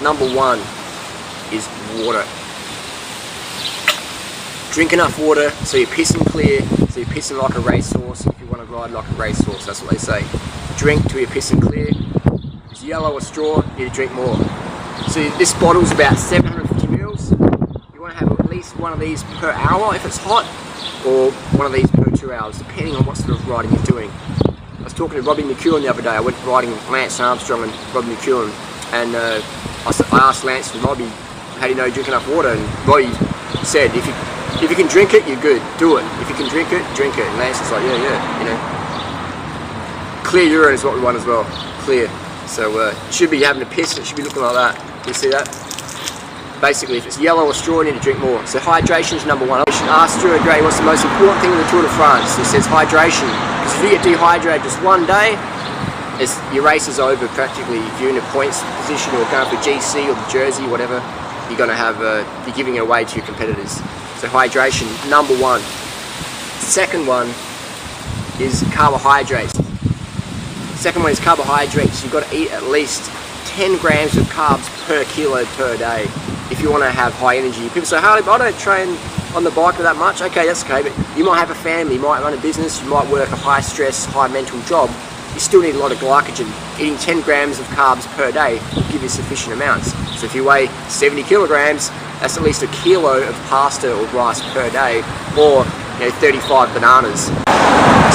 number one is water. Drink enough water so you're pissing clear, so you're pissing like a racehorse. If you want to ride like a racehorse, that's what they say. Drink till you're pissing clear. If it's yellow or straw, you need to drink more. So this bottle's about 750 mils. You want to have at least one of these per hour if it's hot, or one of these per 2 hours, depending on what sort of riding you're doing. I was talking to Robbie McEwen the other day. I went riding with Lance Armstrong and Robbie McEwen, and I asked Lance and Robbie, how do you know you drink enough water? And Robbie said, if you can drink it, you're good. Do it. If you can drink it, drink it. And Lance is like, yeah, you know. Clear urine is what we want as well. Clear. So it should be having a piss. It should be looking like that. You see that? Basically, if it's yellow or straw, you need to drink more. So hydration is number one. I should ask Stuart Gray what's the most important thing in the Tour de France. He says hydration. Because if you get dehydrated just one day, your race is over practically. If you're in a points position or going for GC or the Jersey, whatever, you're going to have you're giving it away to your competitors. So hydration, number one. Second one is carbohydrates. Second one is carbohydrates. You've got to eat at least 10 grams of carbs per kilo per day if you want to have high energy. People say, Harley, I don't train on the bike that much. Okay, that's okay, but you might have a family, you might run a business, you might work a high stress, high mental job. You still need a lot of glycogen. Eating 10 grams of carbs per day will give you sufficient amounts. So if you weigh 70 kilograms, that's at least a kilo of pasta or rice per day, or 35 bananas.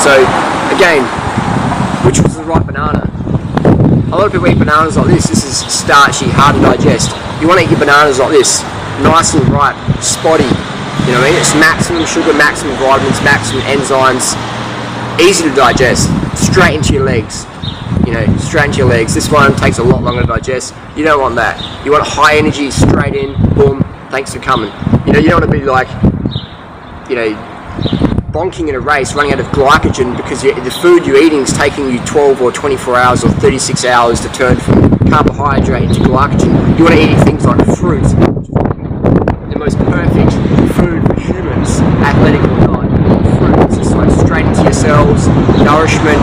So again, which was the right banana? A lot of people eat bananas like this. This is starchy, hard to digest. You want to eat your bananas like this, nice and ripe, spotty. You know what I mean? It's maximum sugar, maximum vitamins, maximum enzymes, easy to digest, straight into your legs. Straight into your legs. This one takes a lot longer to digest. You don't want that. You want high energy, straight in, boom, thanks for coming. You don't want to be like, bonking in a race, running out of glycogen because the food you're eating is taking you 12 or 24 hours or 36 hours to turn from carbohydrate into glycogen. You want to eat things like fruit, which is the most perfect food for humans, athletic or not. Fruit, it's just like straight into your cells, nourishment.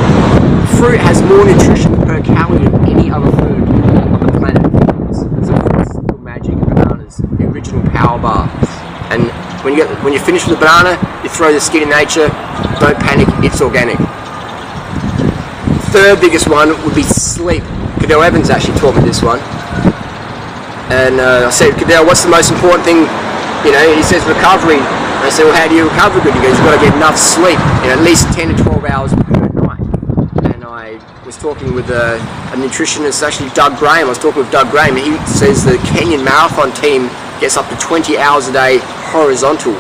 Fruit has more nutrition per calorie than any other food on the planet. So it's the magic of bananas, the original power bar. And when you finish with a banana, you throw the skin in nature. Don't panic, it's organic. Third biggest one would be sleep. Cadell Evans actually taught me this one. And I said, Cadell, what's the most important thing? He says recovery. And I said, well, how do you recover good? He goes, you've got to get enough sleep, at least 10 to 12 hours per night. And I was talking with a nutritionist, actually Doug Graham. I was talking with Doug Graham, and he says the Kenyan marathon team gets up to 20 hours a day horizontal,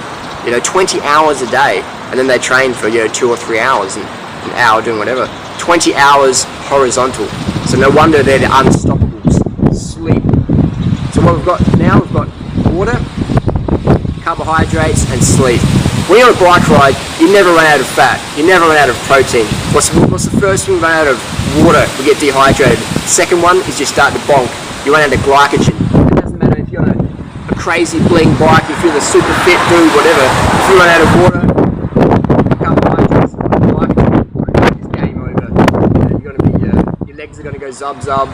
20 hours a day, and then they train for 2 or 3 hours and an hour doing whatever. 20 hours horizontal. So no wonder they're the unstoppables. Sleep. So what we've got now, we've got water, carbohydrates, and sleep. When you're on a bike ride, you never run out of fat. You never run out of protein. What's the first thing? We run out of water. We get dehydrated. Second one is you start to bonk. You run out of glycogen. It doesn't matter if you're on a crazy bling bike, if you're the super fit dude, whatever. If you run out of water, carbohydrates, glycogen, it's game over. You're going to be, your legs are going to go zub zub,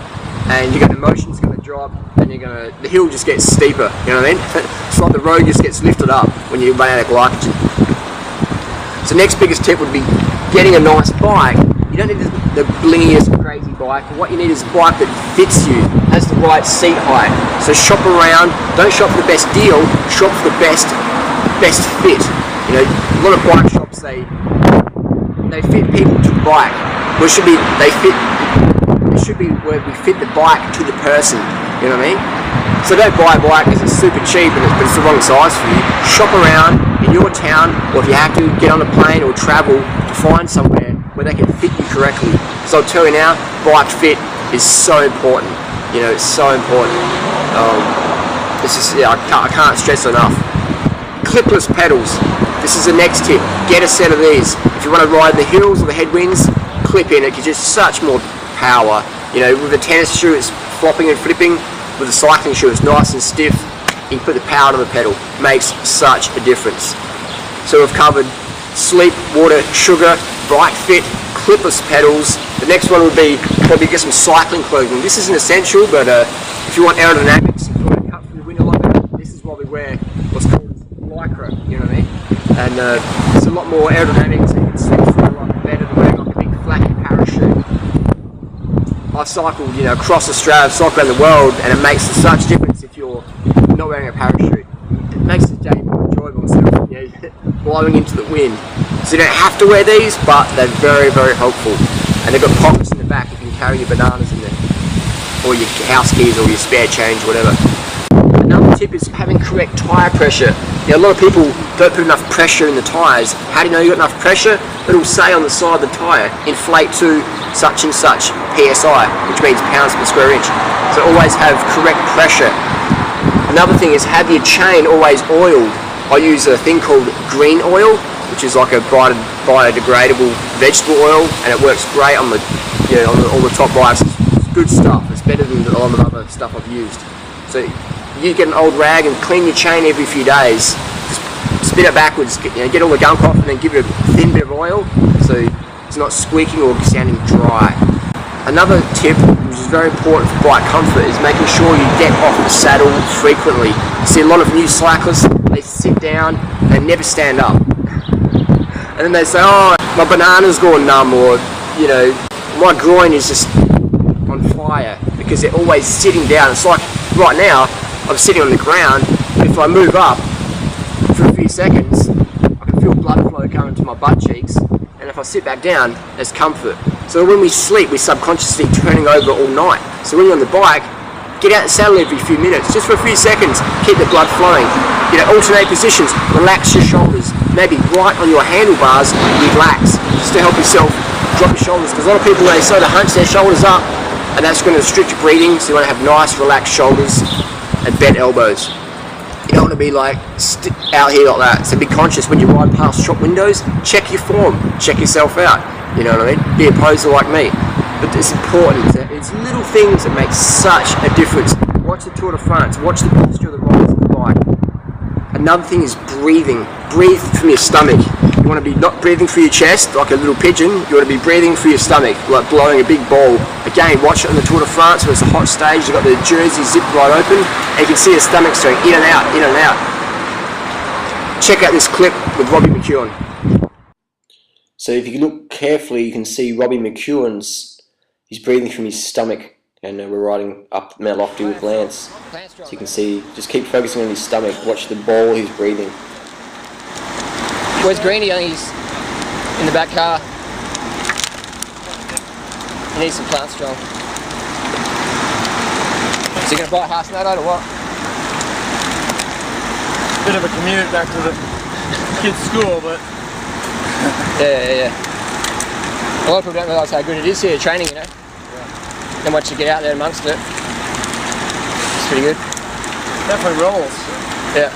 and your emotions are going to drop, and the hill just gets steeper. You know what I mean? It's like the road just gets lifted up when you run out of glycogen. So next biggest tip would be getting a nice bike. You don't need the blingiest crazy bike. What you need is a bike that fits you, has the right seat height. So shop around, don't shop for the best deal, shop for the best fit. A lot of bike shops, they fit people to the bike. It should be where we fit the bike to the person. You know what I mean? So don't buy a bike because it's super cheap but it's the wrong size for you. Shop around in your town, or if you have to, get on a plane or travel to find somewhere where they can fit you correctly. So I'll tell you now, bike fit is so important. It's so important. I can't stress enough. Clipless pedals. This is the next tip. Get a set of these. If you want to ride the hills or the headwinds, clip in. It gives you such more power. With a tennis shoe, it's flopping and flipping. With a cycling shoe, it's nice and stiff. You can put the power to the pedal. Makes such a difference. So we've covered sleep, water, sugar, bike fit, clipless pedals. The next one would be probably get some cycling clothing. This isn't essential, but If you want aerodynamics, if you want to cut through the wind a lot better, this is why we wear what's called lycra, you know what I mean? And it's a lot more aerodynamic, so you can slip through a lot better than wearing like a big flappy parachute. I cycled, you know, across Australia, cycled around the world, and it makes such difference if you're not wearing a parachute. It makes the day more enjoyable instead of, you know, blowing into the wind. So you don't have to wear these, but they're very, very helpful. And they've got pockets in the back if you can carry your bananas in there, or your house keys, or your spare change, whatever. Another tip is having correct tyre pressure. You know, a lot of people don't put enough pressure in the tyres. How do you know you've got enough pressure? It'll say on the side of the tyre, inflate to such and such PSI, which means pounds per square inch. So always have correct pressure. Another thing is have your chain always oiled. I use a thing called green oil, which is like a biodegradable vegetable oil, and it works great on the, you know, on all the top bikes. It's good stuff. It's better than a lot of other stuff I've used. So you get an old rag and clean your chain every few days. Just spin it backwards, get all the gunk off, and then give it a thin bit of oil so it's not squeaking or sounding dry. Another tip, which is very important for bike comfort, is making sure you get off the saddle frequently. You see a lot of new cyclists, they sit down and never stand up. And then they say, oh, my banana's gone numb, or, you know, my groin is just on fire, because they're always sitting down. It's like right now, I'm sitting on the ground, but if I move up for a few seconds, I can feel blood flow coming to my butt cheeks, and if I sit back down, there's comfort. So when we sleep, we're subconsciously turning over all night. So when you're on the bike, get out and saddle every few minutes, just for a few seconds, keep the blood flowing. You know, alternate positions, relax your shoulders, maybe right on your handlebars, relax, just to help yourself drop your shoulders, because a lot of people, they sort of hunch their shoulders up, and that's going to restrict your breathing, so you want to have nice, relaxed shoulders and bent elbows. You don't want to be like out here like that. So be conscious when you ride past shop windows, check your form, check yourself out, you know what I mean? Be a poser like me. But it's important, it's little things that make such a difference. Watch the Tour de France, watch the posture of the riders on the bike. Another thing is breathing. Breathe from your stomach. You want to be not breathing through your chest like a little pigeon, you want to be breathing through your stomach, like blowing a big ball. Again, watch it on the Tour de France where it's a hot stage, you've got the jersey zipped right open, and you can see your stomach going in and out, in and out. Check out this clip with Robbie McEwen. So if you look carefully, you can see Robbie McEwen's, he's breathing from his stomach, and we're riding up Mount Lofty with Lance. So you can see, just keep focusing on his stomach, watch the ball he's breathing. Where's Greenie? I think he's in the back car. He needs some plant strong. Is he going to bite Hasenat or what? Bit of a commute back to the kids' school, but... Yeah. A lot of people don't realise how good it is here, training, you know? Yeah. And once you get out there amongst it, it's pretty good. Definitely rolls. Yeah.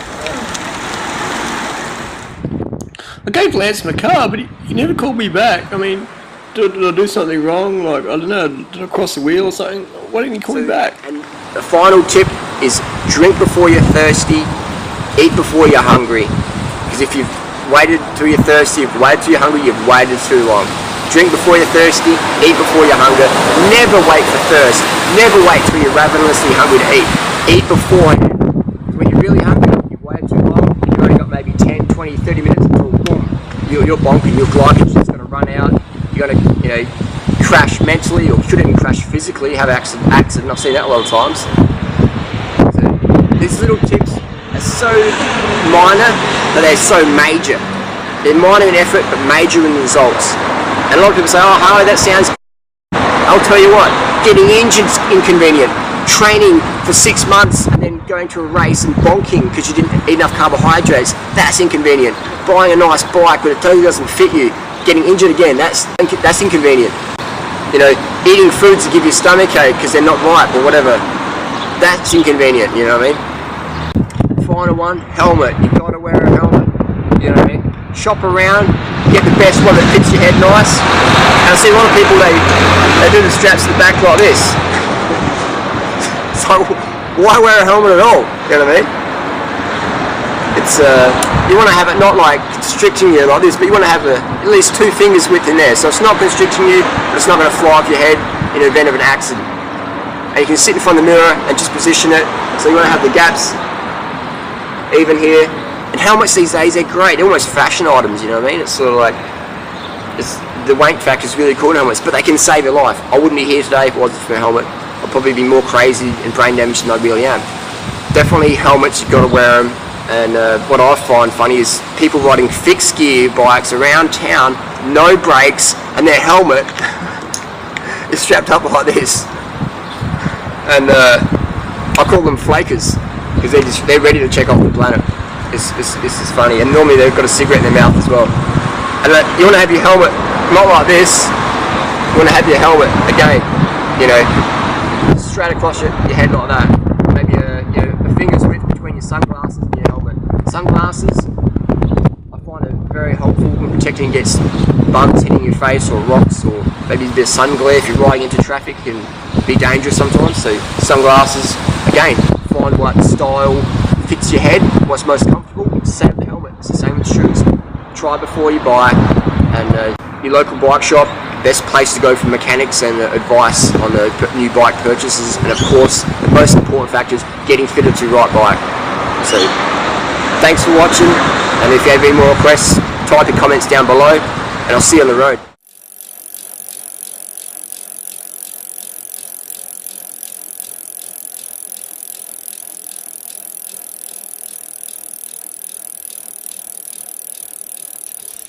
I gave Lance my car, but he never called me back. I mean, did I do something wrong? Like, I don't know, did I cross the wheel or something? Why didn't he call me back? And the final tip is drink before you're thirsty, eat before you're hungry. Because if you've waited till you're thirsty, if you've waited till you're hungry, you've waited too long. Drink before you're thirsty, eat before you're hungry. Never wait for thirst. Never wait till you're ravenously hungry to eat. Eat beforehand. When you're really hungry, you've waited too long, you've only got maybe 10, 20, 30 minutes until boom, you're bonking, your glycogen's just going to run out. You're going to, you know, crash mentally, or shouldn't even crash physically, have an accident. I've seen that a lot of times. So these little tips are so minor, but they're so major. They're minor in effort, but major in results. And a lot of people say, oh Harley, that sounds... I'll tell you what, getting injured's inconvenient. Training for 6 months and then going to a race and bonking because you didn't eat enough carbohydrates, that's inconvenient. Buying a nice bike but it totally doesn't fit you, getting injured again, that's inconvenient. You know, eating foods that give you a stomach ache because they're not ripe or whatever, that's inconvenient, you know what I mean? Final one, helmet. You've got to wear a helmet, you know what I mean? Shop around, get the best one that fits your head nice. And I see a lot of people, they do the straps at the back like this. So why wear a helmet at all? You know what I mean? It's you want to have it not like constricting you like this, but you want to have at least 2 fingers width in there. So it's not constricting you, but it's not going to fly off your head in the event of an accident. and you can sit in front of the mirror and just position it. So you want to have the gaps even here. And helmets these days, they're great. They're almost fashion items, you know what I mean? It's sort of like, the weight factor is really cool in helmets, but they can save your life. I wouldn't be here today if it wasn't for a helmet. I'd probably be more crazy and brain damaged than I really am. Definitely helmets, you've got to wear them. And what I find funny is people riding fixed gear bikes around town, no brakes, and their helmet is strapped up like this. And I call them flakers, because they're ready to check off the planet. This is funny. And normally they've got a cigarette in their mouth as well. And you want to have your helmet not like this. You want to have your helmet again, you know, straight across your head like that. Maybe a finger's width between your sunglasses and your helmet. Sunglasses, I find it very helpful in protecting against bugs hitting your face or rocks, or maybe a bit of sun glare if you're riding into traffic can be dangerous sometimes. So sunglasses, again, find what style fits your head, what's most comfortable. Same with the helmet. It's the same with shoes. Try before you buy, and your local bike shop, best place to go for mechanics and advice on the new bike purchases, and of course the most important factor is getting fitted to the right bike. So thanks for watching, and if you have any more requests, type your comments down below, and I'll see you on the road.